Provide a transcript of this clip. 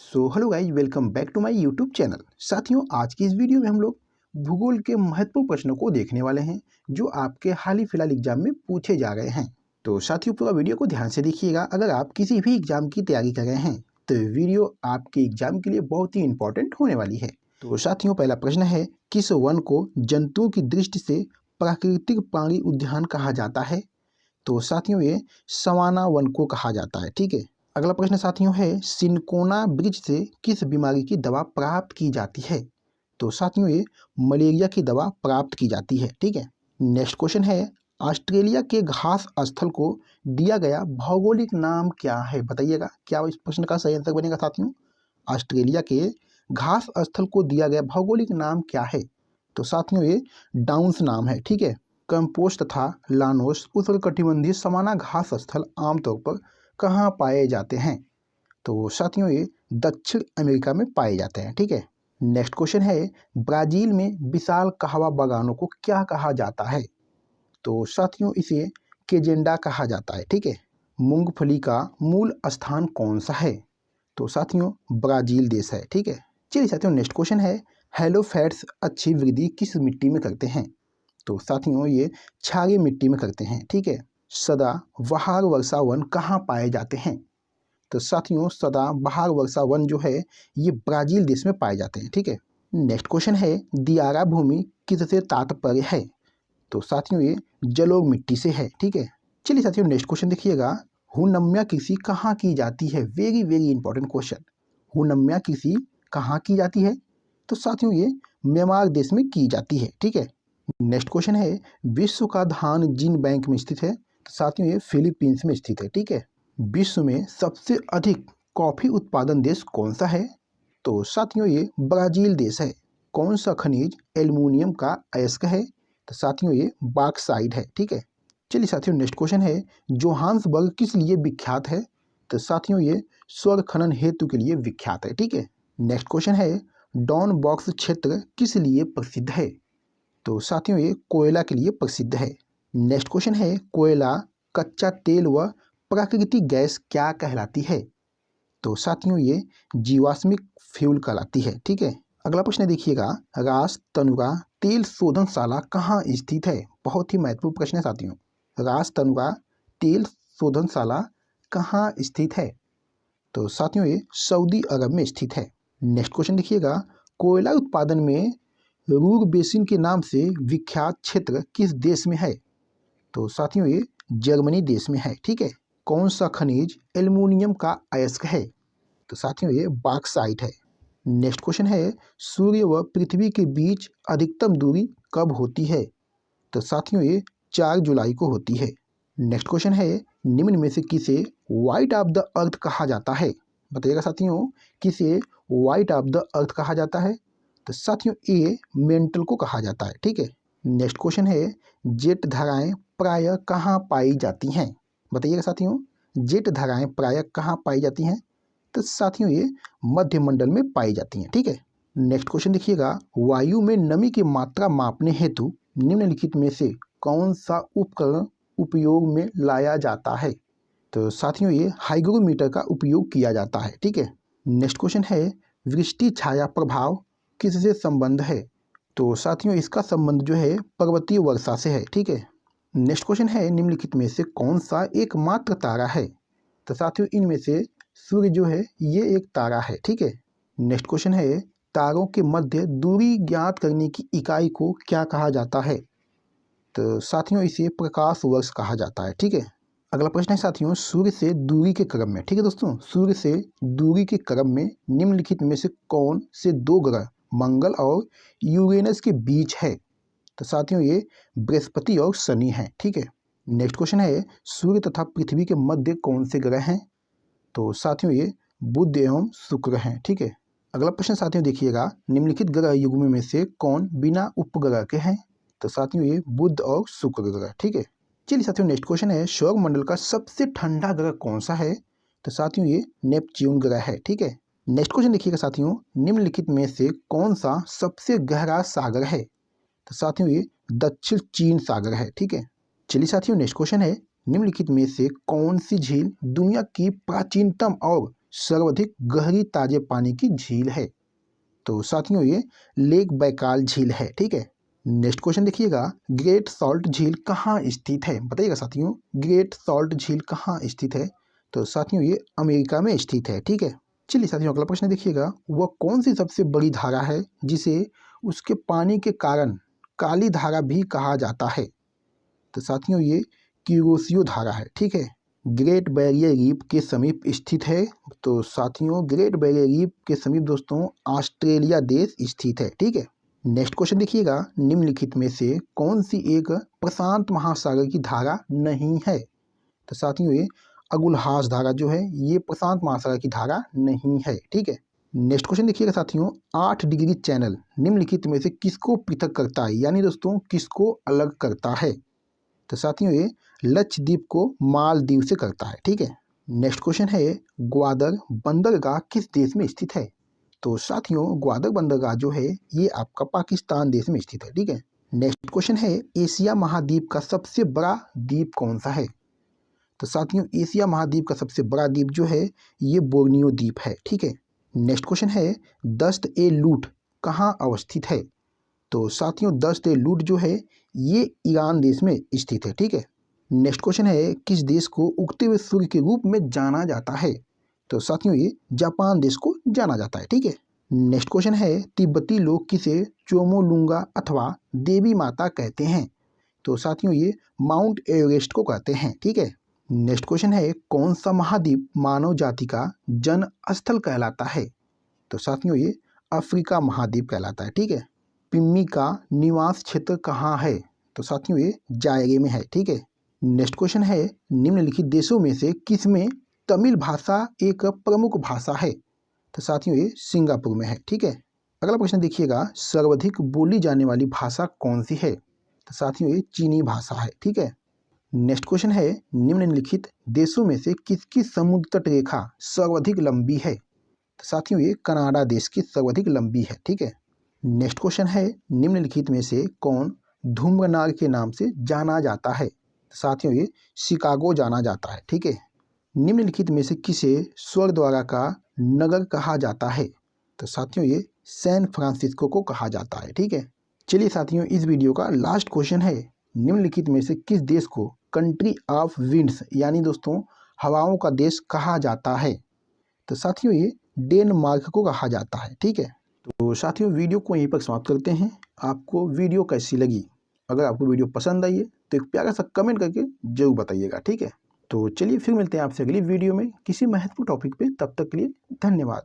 Hello guys, welcome back to my YouTube channel. साथियों, आज की इस वीडियो में हम लोग भूगोल के महत्वपूर्ण प्रश्नों को देखने वाले हैं जो आपके हाल ही फिलहाल एग्जाम में पूछे जा रहे हैं। तो साथियों, पूरा वीडियो को ध्यान से देखिएगा। अगर आप किसी भी एग्जाम की तैयारी कर रहे हैं तो वीडियो आपके एग्जाम के लिए बहुत ही इंपॉर्टेंट होने वाली है। तो साथियों, पहला प्रश्न है, किस वन को जंतुओं की दृष्टि से प्राकृतिक प्राणी उद्यान कहा जाता है? तो साथियों, ये सवाना वन को कहा जाता है। ठीक है। अगला प्रश्न साथियों है, सिनकोना ब्रिज से किस बीमारी की दवा प्राप्त की जाती है? तो साथियों, ये मलेरिया की दवा प्राप्त की जाती है। ठीक है। नेक्स्ट क्वेश्चन है, ऑस्ट्रेलिया के घास स्थल को दिया गया भौगोलिक नाम क्या है? बताइएगा, क्या इस प्रश्न का सही आंसर बनेगा साथियों? ऑस्ट्रेलिया के घास स्थल को दिया गया भौगोलिक नाम क्या है? तो साथियों, ये डाउन्स नाम है। ठीक है। कंपोस्ट तथा लानोस उष्णकटिबंधीय सवाना घास स्थल आमतौर पर कहाँ पाए जाते हैं? तो साथियों, ये दक्षिण अमेरिका में पाए जाते हैं। ठीक है। नेक्स्ट क्वेश्चन है, ब्राजील में विशाल कहवा बागानों को क्या कहा जाता है? तो साथियों, इसे केजेंडा कहा जाता है। ठीक है। मूंगफली का मूल स्थान कौन सा है? तो साथियों, ब्राजील देश है। ठीक है। चलिए साथियों, नेक्स्ट क्वेश्चन है, हेलोफैट्स अच्छी वृद्धि किस मिट्टी में करते हैं? तो साथियों, ये क्षारीय मिट्टी में करते हैं। ठीक है। सदाबहार वर्षा वन कहाँ पाए जाते हैं? तो साथियों, सदाबहार वर्षा वन जो है ये ब्राजील देश में पाए जाते हैं। ठीक है। नेक्स्ट क्वेश्चन है, दियारा भूमि किससे तात्पर्य है? तो साथियों, ये जलोढ़ मिट्टी से है। ठीक है। चलिए साथियों, नेक्स्ट क्वेश्चन देखिएगा, हुनम्या कृषि कहाँ की जाती है? Very very important question. हुनम्या कृषि कहाँ की जाती है? तो साथियों, ये म्यांमार देश में की जाती है। ठीक है। नेक्स्ट क्वेश्चन है, विश्व का धान जिन बैंक में स्थित है? तो साथियों, ये फिलीपींस में स्थित है। ठीक है। विश्व में सबसे अधिक कॉफी उत्पादन देश कौन सा है? तो साथियों, ये ब्राजील देश है। कौन सा खनिज एल्युमिनियम का अयस्क है? तो साथियों, ये बॉक्साइट है। ठीक है। चलिए साथियों, नेक्स्ट क्वेश्चन है, जोहान्सबर्ग किस लिए विख्यात है? तो साथियों, ये स्वर्ण खनन हेतु के लिए विख्यात है। ठीक है। नेक्स्ट क्वेश्चन है, डॉन बॉक्स क्षेत्र किस लिए प्रसिद्ध है? तो साथियों, ये कोयला के लिए प्रसिद्ध है। नेक्स्ट क्वेश्चन है, कोयला, कच्चा तेल व प्राकृतिक गैस क्या कहलाती है? तो साथियों, ये जीवाश्मिक फ्यूल कहलाती है। ठीक है। अगला प्रश्न देखिएगा, रास तनुरा तेल शोधनशाला कहाँ स्थित है? बहुत ही महत्वपूर्ण प्रश्न है साथियों। रास तनुरा तेल शोधनशाला कहाँ स्थित है? तो साथियों, ये सऊदी अरब में स्थित है। नेक्स्ट क्वेश्चन देखिएगा, कोयला उत्पादन में रूर बेसिन के नाम से विख्यात क्षेत्र किस देश में है? तो साथियों, ये जर्मनी देश में है। ठीक है। कौन सा खनिज एल्युमिनियम का अयस्क है? तो साथियों, ये बॉक्साइट है। नेक्स्ट क्वेश्चन है, सूर्य व पृथ्वी के बीच अधिकतम दूरी कब होती है? तो साथियों, ये 4 जुलाई को होती है। नेक्स्ट क्वेश्चन है, निम्न में से किसे व्हाइट ऑफ द अर्थ कहा जाता है? बताइएगा साथियों, किसे व्हाइट ऑफ द अर्थ कहा जाता है? तो साथियों, ये मेंटल को कहा जाता है। ठीक है। नेक्स्ट क्वेश्चन है, जेट धाराएं प्रायः कहाँ पाई जाती हैं? बताइएगा साथियों, जेट धाराएं प्रायः कहाँ पाई जाती हैं? तो साथियों, ये मध्य मंडल में पाई जाती हैं। ठीक है। नेक्स्ट क्वेश्चन देखिएगा, वायु में नमी की मात्रा मापने हेतु निम्नलिखित में से कौन सा उपकरण उपयोग में लाया जाता है? तो साथियों, ये हाइग्रोमीटर का उपयोग किया जाता है। ठीक है। नेक्स्ट क्वेश्चन है, वृष्टि छाया प्रभाव किससे संबंध है? तो साथियों, इसका संबंध जो है पर्वतीय वर्षा से है। ठीक है। नेक्स्ट क्वेश्चन है, निम्नलिखित में से कौन सा एकमात्र तारा है? तो साथियों, इनमें से सूर्य जो है ये एक तारा है। ठीक है। नेक्स्ट क्वेश्चन है, तारों के मध्य दूरी ज्ञात करने की इकाई को क्या कहा जाता है? तो साथियों, इसे प्रकाश वर्ष कहा जाता है। ठीक है। अगला प्रश्न है साथियों, सूर्य से दूरी के क्रम में, ठीक है दोस्तों, सूर्य से दूरी के क्रम में निम्नलिखित में से कौन से 2 ग्रह मंगल और यूरेनस के बीच है? तो साथियों, ये बृहस्पति और शनि है। ठीक है। नेक्स्ट क्वेश्चन है, सूर्य तथा पृथ्वी के मध्य कौन से ग्रह हैं? तो साथियों, ये बुध एवं शुक्र हैं। ठीक है। अगला प्रश्न साथियों देखिएगा, निम्नलिखित ग्रह युग्म में से कौन बिना उपग्रह के हैं? तो साथियों, ये बुध और शुक्र ग्रह। ठीक है। चलिए साथियों, नेक्स्ट क्वेश्चन है, सौर मंडल का सबसे ठंडा ग्रह कौन सा है? तो साथियों, ये नेपच्यून ग्रह है। ठीक है। नेक्स्ट क्वेश्चन देखिएगा साथियों, निम्नलिखित में से कौन सा सबसे गहरा सागर है? तो साथियों, ये दक्षिण चीन सागर है। ठीक है। चलिए साथियों, नेक्स्ट क्वेश्चन है, निम्नलिखित में से कौन सी झील दुनिया की प्राचीनतम और सर्वाधिक गहरी ताजे पानी की झील है? तो साथियों ये लेक बैकाल झील है। ठीक है। नेक्स्ट क्वेश्चन देखिएगा, ग्रेट सॉल्ट झील कहाँ स्थित है? बताइएगा साथियों, ग्रेट सॉल्ट झील कहाँ स्थित है? तो साथियों ये अमेरिका में स्थित है। ठीक है। चलिए साथियों अगला प्रश्न देखिएगा, वह कौन सी सबसे बड़ी धारा है जिसे उसके पानी के कारण काली धारा भी कहा जाता है? तो साथियों ये क्यूरोसियो धारा है। ठीक है। ग्रेट बैरियर रीफ के समीप स्थित है। तो साथियों ग्रेट बैरियर रीफ के समीप दोस्तों ऑस्ट्रेलिया देश स्थित है। ठीक है। नेक्स्ट क्वेश्चन देखिएगा, निम्नलिखित में से कौन सी एक प्रशांत महासागर की धारा नहीं है? तो साथियों ये अगुलहास धारा जो है ये प्रशांत महासागर की धारा नहीं है। ठीक है। नेक्स्ट क्वेश्चन देखिएगा साथियों, 8 डिग्री चैनल निम्नलिखित में से किसको पृथक करता है, यानी दोस्तों किसको अलग करता है? तो साथियों ये लक्षद्वीप को मालदीव से करता है। ठीक है। नेक्स्ट क्वेश्चन है, ग्वादर बंदरगाह किस देश में स्थित है? तो साथियों ग्वादर बंदरगाह जो है ये आपका पाकिस्तान देश में स्थित है। ठीक है। नेक्स्ट क्वेश्चन है, एशिया महाद्वीप का सबसे बड़ा द्वीप कौन सा है? तो साथियों एशिया महाद्वीप का सबसे बड़ा द्वीप जो है ये बोर्नियो द्वीप है। ठीक है। नेक्स्ट क्वेश्चन है, दस्त ए लूट कहाँ अवस्थित है? तो साथियों दस्त ए लूट जो है ये ईरान देश में स्थित है। ठीक है। नेक्स्ट क्वेश्चन है, किस देश को उगते हुए सूर्य के रूप में जाना जाता है? तो साथियों ये जापान देश को जाना जाता है। ठीक है। नेक्स्ट क्वेश्चन है, तिब्बती लोग किसे चोमोलुंगा अथवा देवी माता कहते हैं? तो साथियों ये माउंट एवरेस्ट को कहते हैं। ठीक है। नेक्स्ट क्वेश्चन है, कौन सा महाद्वीप मानव जाति का जन्म स्थल कहलाता है? तो साथियों ये अफ्रीका महाद्वीप कहलाता है। ठीक है। पिम्मी का निवास क्षेत्र कहाँ है? तो साथियों ये जायरे में है। ठीक है। नेक्स्ट क्वेश्चन है, निम्नलिखित देशों में से किस में तमिल भाषा एक प्रमुख भाषा है? तो साथियों ये सिंगापुर में है। ठीक है। अगला प्रश्न देखिएगा, सर्वाधिक बोली जाने वाली भाषा कौन सी है? तो साथियों ये चीनी भाषा है। ठीक है। नेक्स्ट क्वेश्चन है, निम्नलिखित देशों में से किसकी समुद्र तट रेखा सर्वाधिक लंबी है? तो साथियों ये कनाडा देश की सर्वाधिक लंबी है। ठीक है। नेक्स्ट क्वेश्चन है, निम्नलिखित में से कौन धूम्रनाग के नाम से जाना जाता है? साथियों ये शिकागो जाना जाता है। ठीक है। निम्नलिखित में से किसे स्वर्ग द्वारा का नगर कहा जाता है? तो साथियों ये सैन फ्रांसिस्को को कहा जाता है। ठीक है। चलिए साथियों इस वीडियो का लास्ट क्वेश्चन है, निम्नलिखित में से किस देश को कंट्री ऑफ विंड्स यानी दोस्तों हवाओं का देश कहा जाता है? तो साथियों ये डेनमार्क को कहा जाता है। ठीक है। तो साथियों वीडियो को यहीं पर समाप्त करते हैं। आपको वीडियो कैसी लगी? अगर आपको वीडियो पसंद आई है तो एक प्यारा सा कमेंट करके जरूर बताइएगा। ठीक है। तो चलिए फिर मिलते हैं आपसे अगली वीडियो में किसी महत्वपूर्ण टॉपिक पे। तब तक के लिए धन्यवाद।